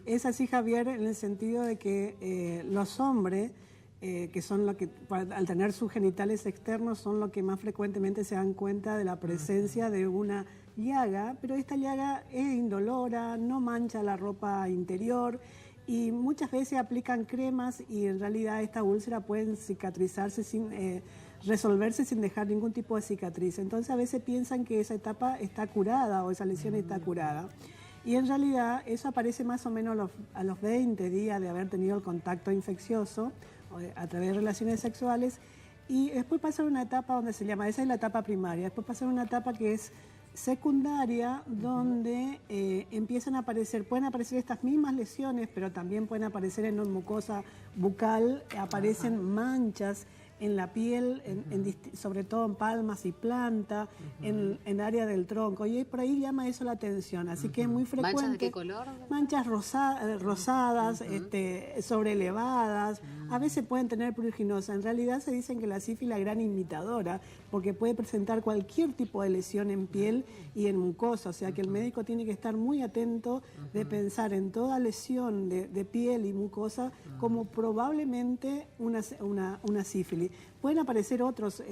S6: Es así, Javier, en el sentido de que los hombres, que son los que, al tener sus genitales externos, son los que más frecuentemente se dan cuenta de la presencia de una llaga, pero esta llaga es indolora, no mancha la ropa interior y muchas veces aplican cremas y en realidad esta úlcera pueden cicatrizarse resolverse sin dejar ningún tipo de cicatriz. Entonces a veces piensan que esa etapa está curada o esa lesión está curada. Y en realidad eso aparece más o menos a los 20 días de haber tenido el contacto infeccioso a través de relaciones sexuales y después pasa una etapa donde se llama, esa es la etapa primaria, después pasa una etapa que es secundaria donde pueden aparecer estas mismas lesiones, pero también pueden aparecer en una mucosa bucal, aparecen manchas en la piel, sobre todo en palmas y planta, en área del tronco, y por ahí llama eso la atención, así que es muy frecuente.
S1: ¿Manchas de qué color?
S6: Manchas rosadas, sobrelevadas, a veces pueden tener pruriginosa. En realidad se dicen que la sífilis es la gran imitadora, porque puede presentar cualquier tipo de lesión en piel y en mucosa, o sea que el médico tiene que estar muy atento de pensar en toda lesión de piel y mucosa como probablemente una sífilis. Pueden aparecer otros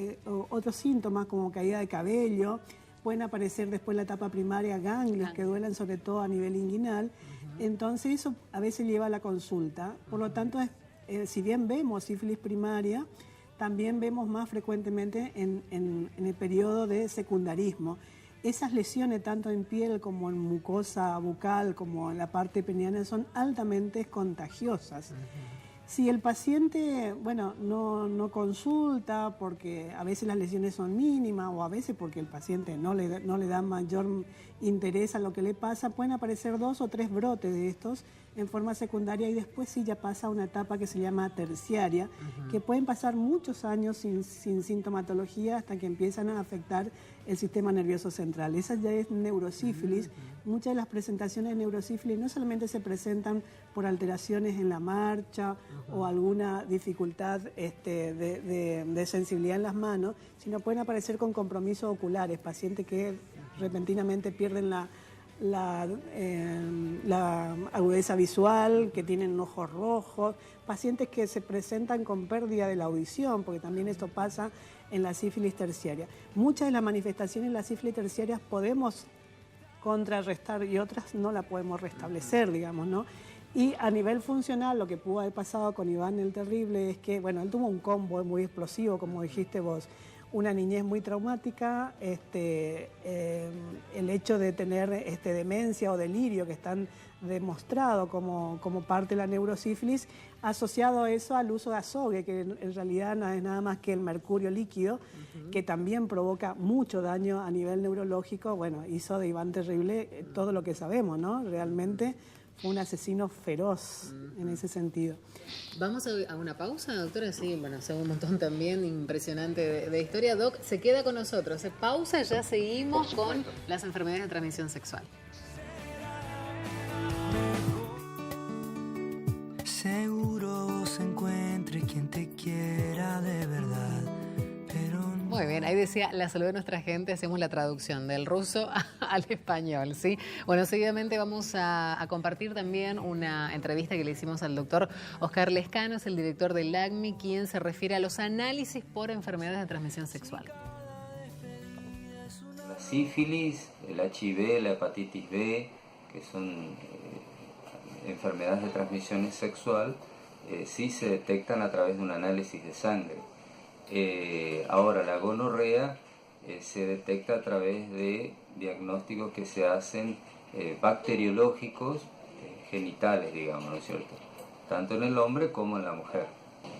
S6: síntomas como caída de cabello, pueden aparecer después en la etapa primaria ganglios que duelen sobre todo a nivel inguinal, entonces eso a veces lleva a la consulta. Por lo tanto, si bien vemos sífilis primaria, también vemos más frecuentemente en el periodo de secundarismo. Esas lesiones, tanto en piel como en mucosa bucal, como en la parte peniana, son altamente contagiosas. Si el paciente, no consulta porque a veces las lesiones son mínimas o a veces porque el paciente no le da mayor interés a lo que le pasa, pueden aparecer 2 o 3 brotes de estos en forma secundaria y después sí ya pasa a una etapa que se llama terciaria, que pueden pasar muchos años sin sintomatología hasta que empiezan a afectar el sistema nervioso central. Esa ya es neurosífilis. Muchas de las presentaciones de neurosífilis no solamente se presentan por alteraciones en la marcha o alguna dificultad de sensibilidad en las manos, sino pueden aparecer con compromisos oculares, pacientes que repentinamente pierden la agudeza visual, que tienen ojos rojos, pacientes que se presentan con pérdida de la audición, porque también esto pasa en la sífilis terciaria. Muchas de las manifestaciones de la sífilis terciaria podemos contrarrestar y otras no la podemos restablecer, digamos, ¿no? Y a nivel funcional, lo que pudo haber pasado con Iván el Terrible es que, él tuvo un combo muy explosivo, como dijiste vos, una niñez muy traumática, el hecho de tener demencia o delirio que están demostrados como parte de la neurosífilis, asociado a eso al uso de azogue, que en realidad no es nada más que el mercurio líquido, que también provoca mucho daño a nivel neurológico. Hizo de Iván Terrible todo lo que sabemos, ¿no? Realmente fue un asesino feroz en ese sentido.
S1: Vamos a una pausa, doctora. Sí, sé un montón también impresionante de historia. Doc, se queda con nosotros. Pausa, ya seguimos con las enfermedades de transmisión sexual.
S5: Seguro se encuentre quien te quiera de verdad, pero no.
S1: Muy bien, ahí decía la salud de nuestra gente, hacemos la traducción del ruso al español, ¿sí? Seguidamente vamos a compartir también una entrevista que le hicimos al doctor Oscar Lescano, es el director del LACMI, quien se refiere a los análisis por enfermedades de transmisión sexual.
S8: La sífilis, el HIV, la hepatitis B, que son enfermedades de transmisión sexual, sí se detectan a través de un análisis de sangre. Ahora, la gonorrea se detecta a través de diagnósticos que se hacen bacteriológicos genitales, digamos, ¿no es cierto? Tanto en el hombre como en la mujer.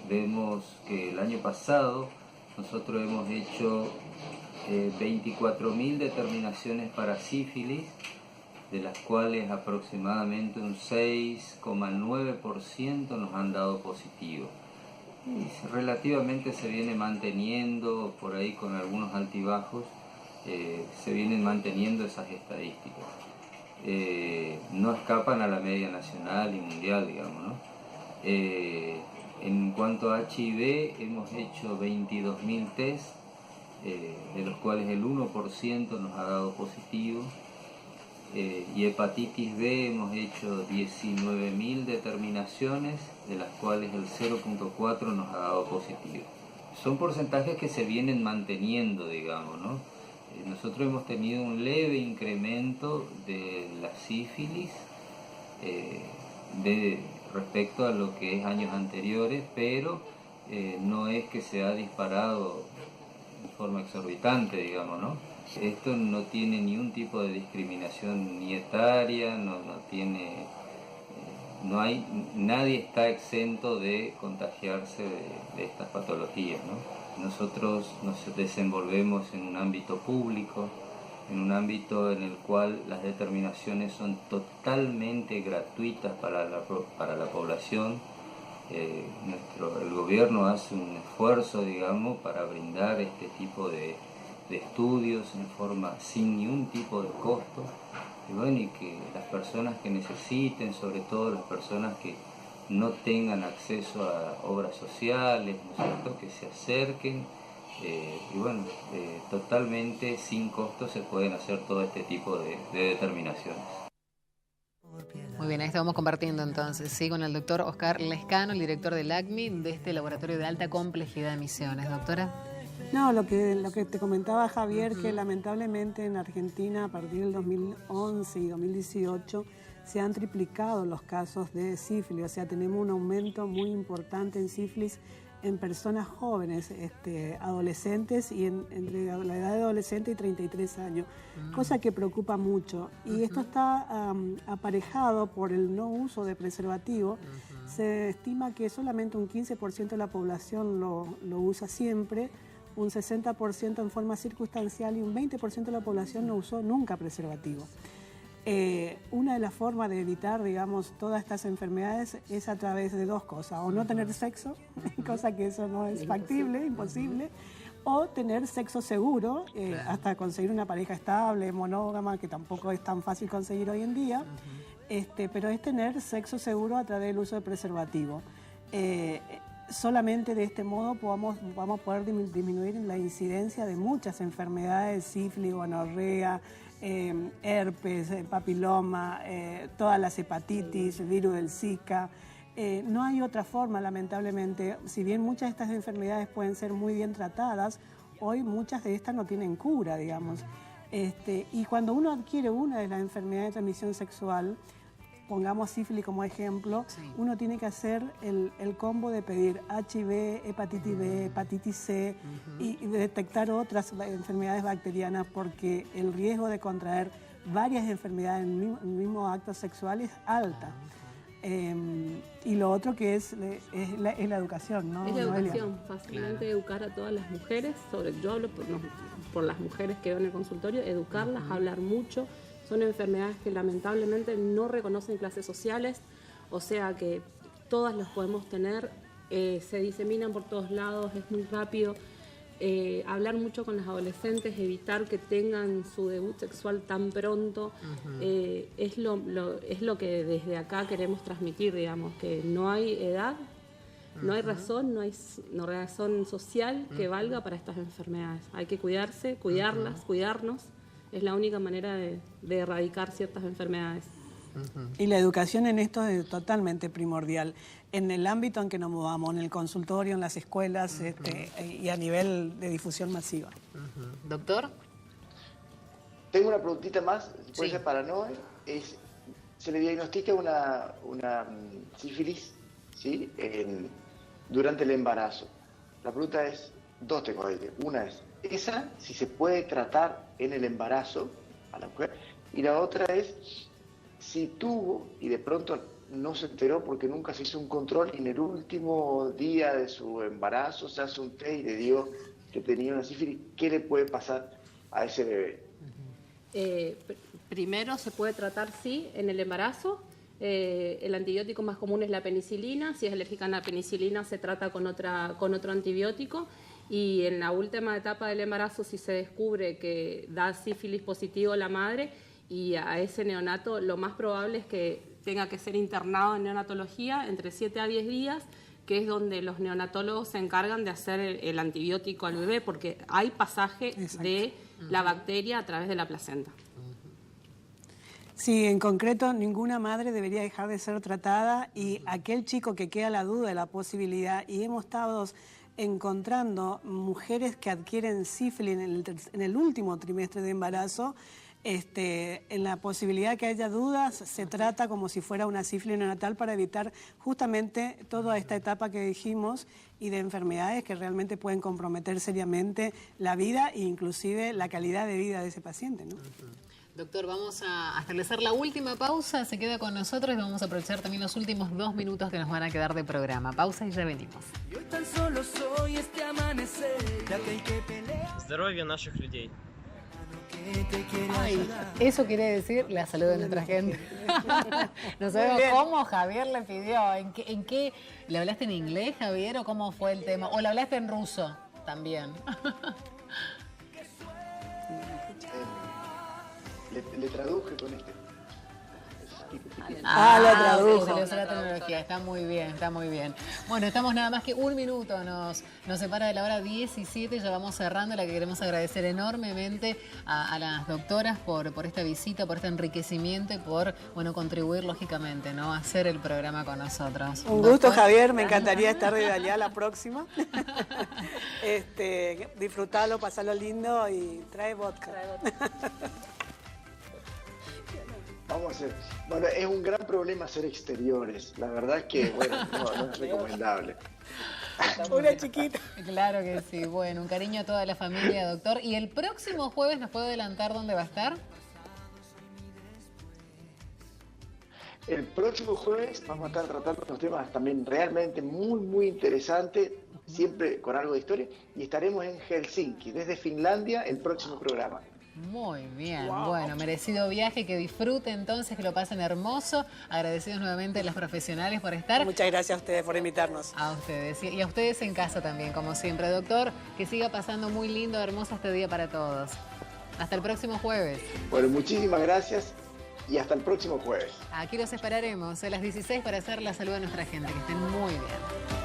S8: Vemos que el año pasado nosotros hemos hecho 24.000 determinaciones para sífilis, de las cuales aproximadamente un 6,9% nos han dado positivo. Y relativamente se viene manteniendo, por ahí con algunos altibajos, se vienen manteniendo esas estadísticas. No escapan a la media nacional y mundial, digamos, ¿no? En cuanto a HIV, hemos hecho 22.000 test, de los cuales el 1% nos ha dado positivo. Y hepatitis B hemos hecho 19.000 determinaciones, de las cuales el 0,4 nos ha dado positivo. Son porcentajes que se vienen manteniendo, digamos, ¿no? Nosotros hemos tenido un leve incremento de la sífilis respecto a lo que es años anteriores, pero no es que se ha disparado de forma exorbitante, digamos, ¿no? Esto no tiene ni un tipo de discriminación ni etaria, nadie está exento de contagiarse de estas patologías, ¿no? Nosotros nos desenvolvemos en un ámbito público, en un ámbito en el cual las determinaciones son totalmente gratuitas para la población. el gobierno hace un esfuerzo, digamos, para brindar este tipo de estudios en forma sin ningún tipo de costo, y bueno, y que las personas que necesiten, sobre todo las personas que no tengan acceso a obras sociales, ¿no es cierto?, que se acerquen, y bueno, totalmente sin costo se pueden hacer todo este tipo de determinaciones.
S1: Muy bien, ahí estamos compartiendo entonces, sí, con el doctor Oscar Lescano, el director del ACMI, de este laboratorio de alta complejidad de emisiones. Doctora.
S6: No, lo que te comentaba Javier, que lamentablemente en Argentina a partir del 2011 y 2018 se han triplicado los casos de sífilis, o sea, tenemos un aumento muy importante en sífilis en personas jóvenes, adolescentes y entre la edad de adolescente y 33 años, cosa que preocupa mucho. Y esto está aparejado por el no uso de preservativo. Se estima que solamente un 15% de la población lo usa siempre, un 60% en forma circunstancial y un 20% de la población no usó nunca preservativo. Una de las formas de evitar, digamos, todas estas enfermedades es a través de dos cosas: o no tener sexo, cosa que eso no es factible, imposible, o tener sexo seguro, hasta conseguir una pareja estable, monógama, que tampoco es tan fácil conseguir hoy en día, pero es tener sexo seguro a través del uso de preservativo. Solamente de este modo vamos a poder disminuir la incidencia de muchas enfermedades, sífilis, gonorrea, herpes, papiloma, todas las hepatitis, el virus del Zika. No hay otra forma, lamentablemente. Si bien muchas de estas enfermedades pueden ser muy bien tratadas, hoy muchas de estas no tienen cura, digamos. Y cuando uno adquiere una de las enfermedades de transmisión sexual, pongamos sífilis como ejemplo, uno tiene que hacer el combo de pedir HIV, hepatitis B, hepatitis C y detectar otras enfermedades bacterianas, porque el riesgo de contraer varias enfermedades en el mismo acto sexual es alta. Y lo otro que es la educación, ¿no?
S7: Es la educación, fácilmente educar a todas las mujeres, yo hablo por las mujeres que veo en el consultorio, educarlas, hablar mucho. Son enfermedades que lamentablemente no reconocen clases sociales, o sea que todas las podemos tener, se diseminan por todos lados, es muy rápido. Hablar mucho con las adolescentes, evitar que tengan su debut sexual tan pronto, es lo que desde acá queremos transmitir, digamos, que no hay edad, no hay razón, no hay razón social que valga para estas enfermedades. Hay que cuidarse, cuidarlas, cuidarnos. Es la única manera de erradicar ciertas enfermedades.
S6: Y la educación en esto es totalmente primordial. En el ámbito en que nos movamos, en el consultorio, en las escuelas y a nivel de difusión masiva.
S1: Doctor.
S2: Tengo una preguntita más, puede ser para Noé. Se le diagnostica una sífilis, ¿sí?, durante el embarazo. La pregunta es, dos tengo ahí. Una es, esa si se puede tratar en el embarazo a la mujer, y la otra es si tuvo y de pronto no se enteró porque nunca se hizo un control y en el último día de su embarazo se hace un test y le dio que tenía una sífilis, ¿qué le puede pasar a ese bebé?
S7: Primero se puede tratar, sí, en el embarazo. El antibiótico más común es la penicilina. Si es alérgica a la penicilina se trata con otro antibiótico. Y en la última etapa del embarazo, si se descubre que da sífilis positivo la madre y a ese neonato, lo más probable es que tenga que ser internado en neonatología entre 7 a 10 días, que es donde los neonatólogos se encargan de hacer el antibiótico al bebé, porque hay pasaje de la bacteria a través de la placenta.
S6: Sí, en concreto, ninguna madre debería dejar de ser tratada, y aquel chico que queda la duda de la posibilidad, y hemos estado encontrando mujeres que adquieren sífilis en el último trimestre de embarazo, en la posibilidad que haya dudas, se trata como si fuera una sífilis neonatal para evitar justamente toda esta etapa que dijimos y de enfermedades que realmente pueden comprometer seriamente la vida e inclusive la calidad de vida de ese paciente, ¿no?
S1: Doctor, vamos a establecer la última pausa, se queda con nosotros y vamos a aprovechar también los últimos 2 minutos que nos van a quedar de programa. Pausa y ya venimos.
S5: Здоровье наших людей.
S1: Ay, eso quiere decir la salud de nuestra gente. No sabemos cómo Javier le pidió. ¿En qué? ¿Le hablaste en inglés, Javier, o cómo fue el tema? ¿O le hablaste en ruso también?
S2: Le traduje con este.
S1: Lo tradujo. Se le usó la tecnología, está muy bien, está muy bien. Bueno, estamos nada más que un minuto, nos separa de la hora 17, ya vamos cerrando, la que queremos agradecer enormemente a las doctoras por esta visita, por este enriquecimiento y por, bueno, contribuir lógicamente, ¿no? A hacer el programa con nosotros.
S6: Un gusto, Javier, me encantaría estar de allá la próxima. Disfrutarlo, pasarlo lindo y trae vodka.
S2: Vamos a hacer. Bueno, es un gran problema hacer exteriores. La verdad es que, bueno, no es recomendable.
S6: Una chiquita.
S1: Claro que sí. Bueno, un cariño a toda la familia, doctor. ¿Y el próximo jueves nos puede adelantar dónde va a estar?
S2: El próximo jueves vamos a estar tratando unos temas también realmente muy, muy interesantes, siempre con algo de historia, y estaremos en Helsinki, desde Finlandia, el próximo programa.
S1: Muy bien,
S6: Wow.
S1: Bueno, merecido viaje, que disfruten entonces, que lo pasen hermoso. Agradecidos nuevamente a los profesionales por estar.
S6: Muchas gracias a ustedes por invitarnos.
S1: A ustedes y a ustedes en casa también, como siempre. Doctor, que siga pasando muy lindo, hermoso este día para todos. Hasta el próximo jueves.
S2: Bueno, muchísimas gracias y hasta el próximo jueves.
S1: Aquí los esperaremos a las 16 para hacer la salud a nuestra gente. Que estén muy bien.